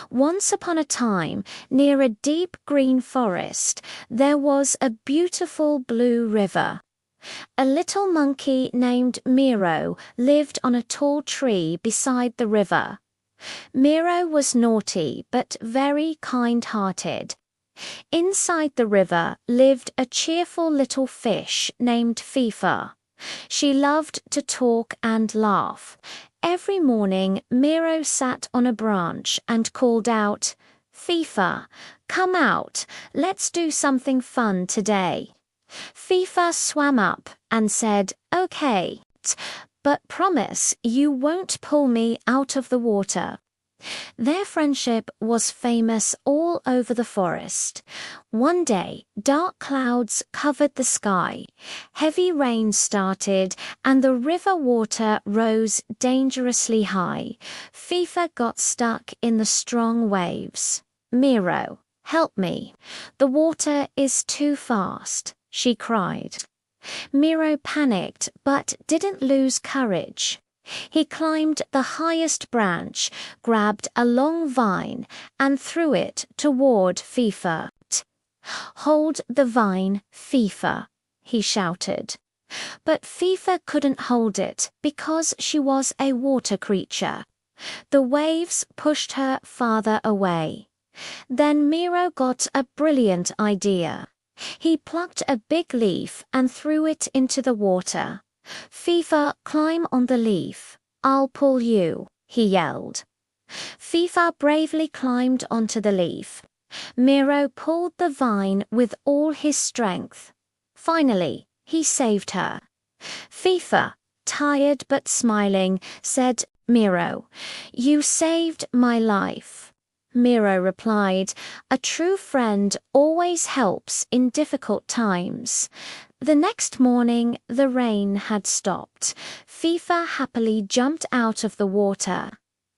Once upon a time, near a deep green forest, there was a beautiful blue river. A little monkey named Miro lived on a tall tree beside the river. Miro was naughty but very kind-hearted. Inside the river lived a cheerful little fish named Fifa. She loved to talk and laugh. Every morning, Miro sat on a branch and called out, "Fifa, come out, let's do something fun today." Fifa swam up and said, "Okay, but promise you won't pull me out of the water." Their friendship was famous all over the forest. One day, dark clouds covered the sky. Heavy rain started, and the river water rose dangerously high. Fifa got stuck in the strong waves. "Miro, help me. The water is too fast," she cried. Miro panicked but didn't lose courage. He climbed the highest branch, grabbed a long vine, and threw it toward Fifa. "Hold the vine, Fifa," he shouted. But Fifa couldn't hold it because she was a water creature. The waves pushed her farther away. Then Miro got a brilliant idea. He plucked a big leaf and threw it into the water. "Fifa, climb on the leaf. I'll pull you," he yelled. Fifa bravely climbed onto the leaf. Miro pulled the vine with all his strength. Finally, he saved her. Fifa, tired but smiling, said, "Miro, you saved my life." Miro replied, "A true friend always helps in difficult times." The next morning, the rain had stopped. Fifa happily jumped out of the water.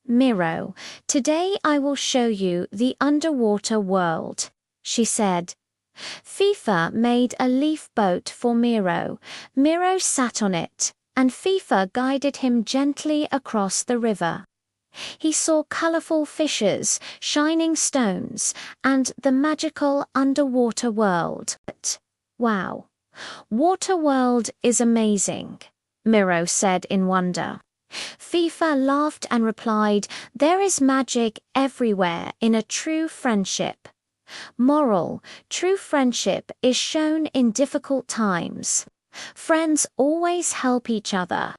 "Miro, today I will show you the underwater world," she said. Fifa made a leaf boat for Miro. Miro sat on it, and Fifa guided him gently across the river. He saw colorful fishes, shining stones, and the magical underwater world. "Wow, Water World is amazing," Miro said in wonder. Fifa laughed and replied, "There is magic everywhere in a true friendship." Moral: true friendship is shown in difficult times. Friends always help each other.